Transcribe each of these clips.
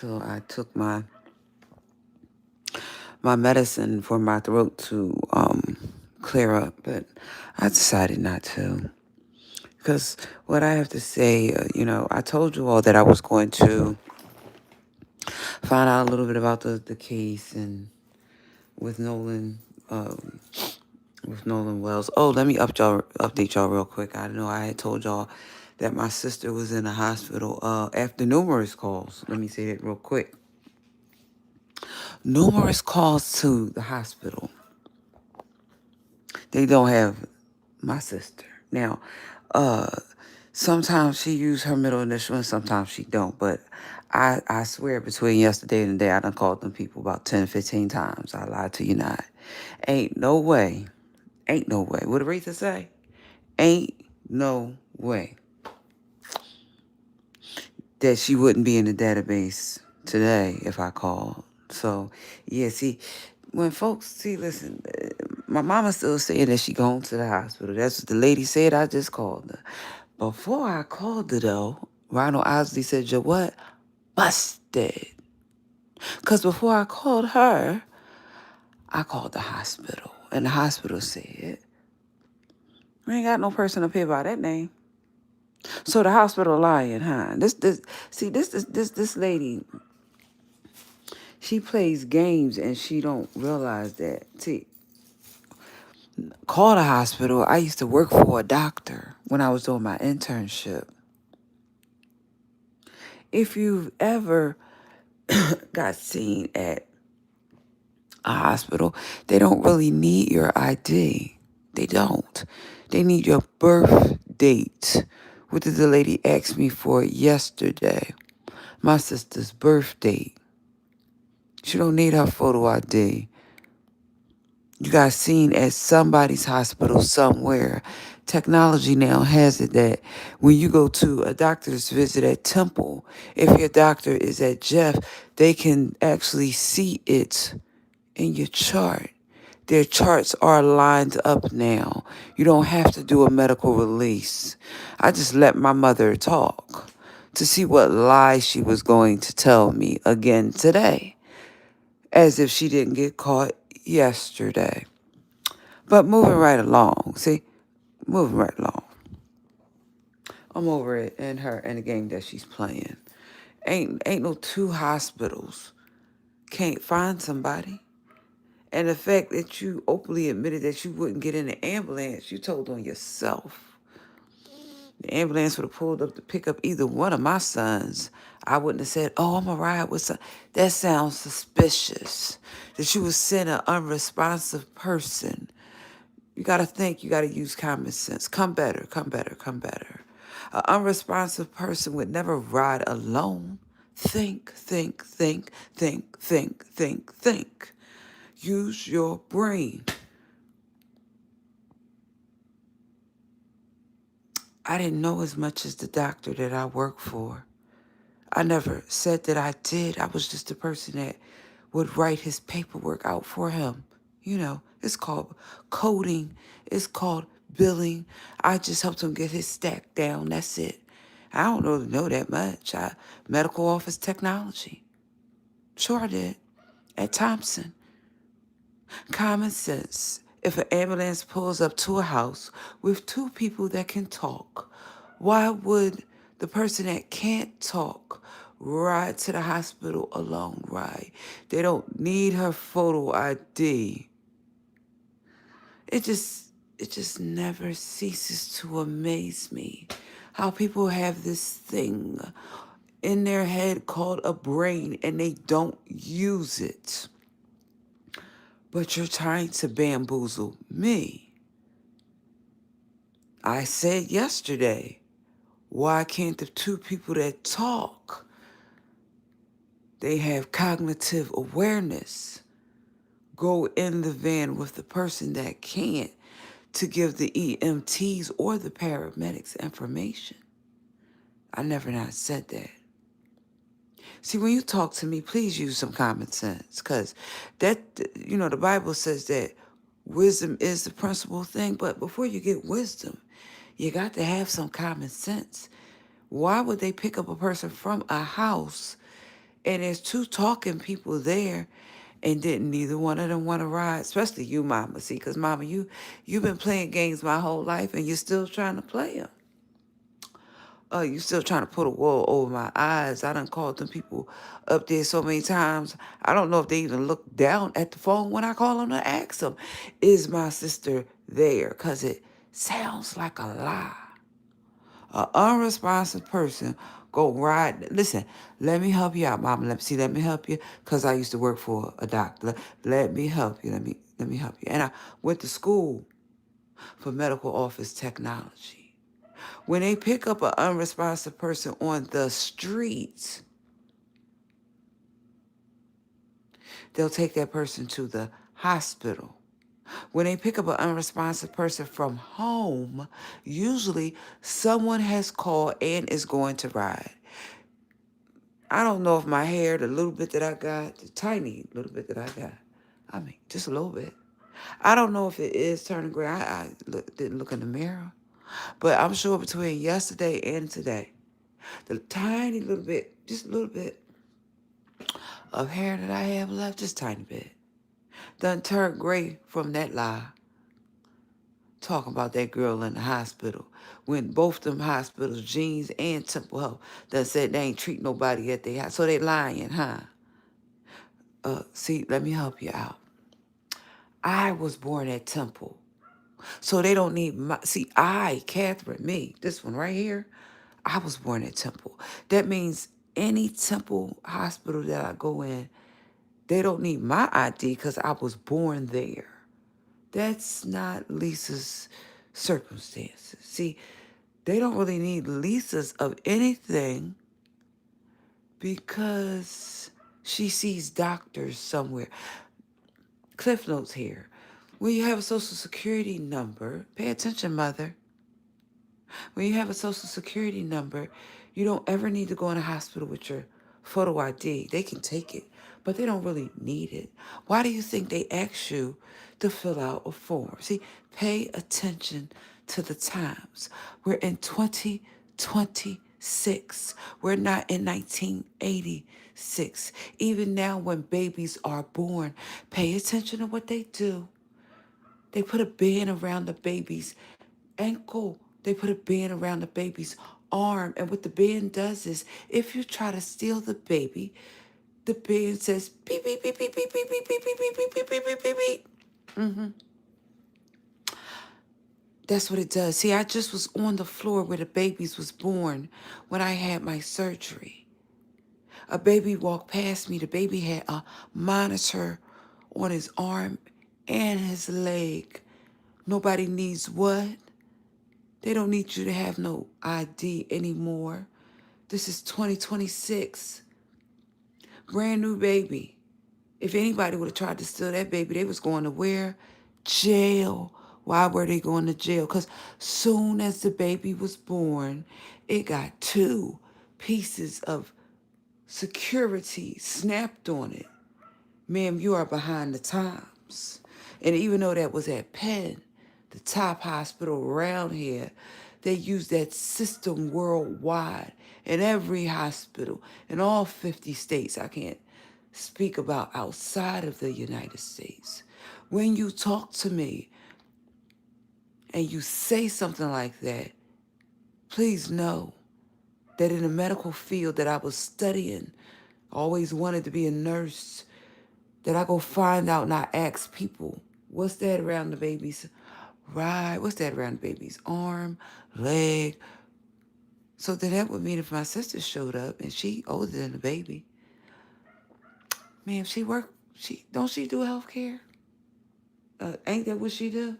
So I took my medicine for my throat to clear up, but I decided not to because what I have to say, I told you all that I was going to find out a little bit about the case and with um, Nolan Wells. Oh, let me update y'all real quick. I know I had told y'all that my sister was in the hospital after numerous calls. Let me say that real quick. Numerous calls to the hospital. They don't have my sister. Now, uh, sometimes she use her middle initial and sometimes she don't. But I swear between yesterday and today, I done called them people about 10, 15 times. I lied to you not. Ain't no way. Ain't no way. What did Aretha say? Ain't no way that she wouldn't be in the database today if I called. So, yeah, see, when folks, listen, my mama still saying that she going to the hospital. That's what the lady said. I just called her. Before I called her, though, Ronald Osley said, you what? Busted. Because before I called her, I called the hospital. And the hospital said, we ain't got no person up here by that name. So the hospital lying, huh? This lady, she plays games and she don't realize that. See, call the hospital. I used to work for a doctor when I was doing my internship. If you've ever got seen at a hospital, they don't really need your ID. They don't. They need your birth date. What did the lady ask me for yesterday? My sister's birth date. She don't need her photo ID. You got seen at somebody's hospital somewhere. Technology now has it that when you go to a doctor's visit at Temple, if your doctor is at Jeff, they can actually see it in your chart. Their charts are lined up now. You don't have to do a medical release. I just let my mother talk to see what lie she was going to tell me again today, as if she didn't get caught yesterday. But moving right along, moving right along. I'm over it and the game that she's playing. Ain't no two hospitals can't find somebody. And the fact that you openly admitted that you wouldn't get in the ambulance, you told on yourself. The ambulance would have pulled up to pick up either one of my sons. I wouldn't have said, oh, I'm going to ride with some. That sounds suspicious. That you would send an unresponsive person. You got to think. You got to use common sense. Come better, come better, come better. An unresponsive person would never ride alone. Think, think, think, think, think, think, think. Use your brain. I didn't know as much as the doctor that I work for. I never said that I did. I was just the person that would write his paperwork out for him. It's called coding. It's called billing. I just helped him get his stack down. That's it. I don't really know that much. Medical office technology. Sure I did. At Thompson. Common sense. If an ambulance pulls up to a house with two people that can talk, why would the person that can't talk ride to the hospital alone, right? They don't need her photo ID. It just never ceases to amaze me how people have this thing in their head called a brain and they don't use it. But you're trying to bamboozle me. I said yesterday, why can't the two people that talk, they have cognitive awareness, go in the van with the person that can't to give the EMTs or the paramedics information? I never not said that. See, when you talk to me, please use some common sense, because the Bible says that wisdom is the principal thing, but before you get wisdom, you got to have some common sense. Why would they pick up a person from a house And there's two talking people there, and didn't neither one of them want to ride, especially you, Mama. See, because, Mama, you've been playing games my whole life, and you're still trying to play them. You still trying to put a wall over my eyes. I done called them people up there so many times. I don't know if they even look down at the phone when I call them to ask them, is my sister there? Because it sounds like a lie. An unresponsive person go ride. Listen, let me help you out, Mama. Let me help you, because I used to work for a doctor. Let me help you. Let me help you. And I went to school for medical office technology. When they pick up an unresponsive person on the streets, they'll take that person to the hospital. When they pick up an unresponsive person from home, usually someone has called and is going to ride. I don't know if my hair, the little bit that I got, the tiny little bit that I got, I mean, just a little bit. I don't know if it is turning gray. Didn't look in the mirror. But I'm sure between yesterday and today, the tiny little bit, just a little bit of hair that I have left, just tiny bit, done turned gray from that lie. Talking about that girl in the hospital. When both them hospitals, Jeans and Temple Health, done said they ain't treat nobody at their house. So they lying, huh? See, let me help you out. I was born at Temple. So they don't need my, see, Catherine, me, this one right here, I was born at Temple. That means any Temple hospital that I go in, they don't need my ID because I was born there. That's not Lisa's circumstances. See, they don't really need Lisa's of anything because she sees doctors somewhere. Cliff notes here. When you have a social security number, pay attention, mother. When you have a social security number, you don't ever need to go in a hospital with your photo ID. They can take it, but they don't really need it. Why do you think they ask you to fill out a form? See, pay attention to the times. We're in 2026. We're not in 1986. Even now when babies are born, pay attention to what they do. They put a band around the baby's ankle. They put a band around the baby's arm. And what the band does is, if you try to steal the baby, the band says beep, beep, beep, beep, beep, beep, beep, beep, beep, beep, beep, beep, beep, beep, beep, beep. That's what it does. See, I just was on the floor where the babies was born when I had my surgery. A baby walked past me. The baby had a monitor on his arm and his leg. Nobody needs what? They don't need you to have no ID anymore. This is 2026. Brand new baby. If anybody would have tried to steal that baby, they was going to where? Jail. Why were they going to jail? Because soon as the baby was born, it got 2 pieces of security snapped on it. Ma'am, you are behind the times. And even though that was at Penn, the top hospital around here, they use that system worldwide in every hospital in all 50 states. I can't speak about outside of the United States. When you talk to me and you say something like that, please know that in the medical field that I was studying, always wanted to be a nurse, that I go find out and I ask people, what's that around the baby's what's that around the baby's arm, leg? So then that would mean if my sister showed up and she older than the baby, man, don't she do healthcare? Ain't that what she do?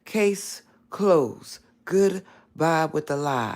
Case closed. Goodbye with the lie.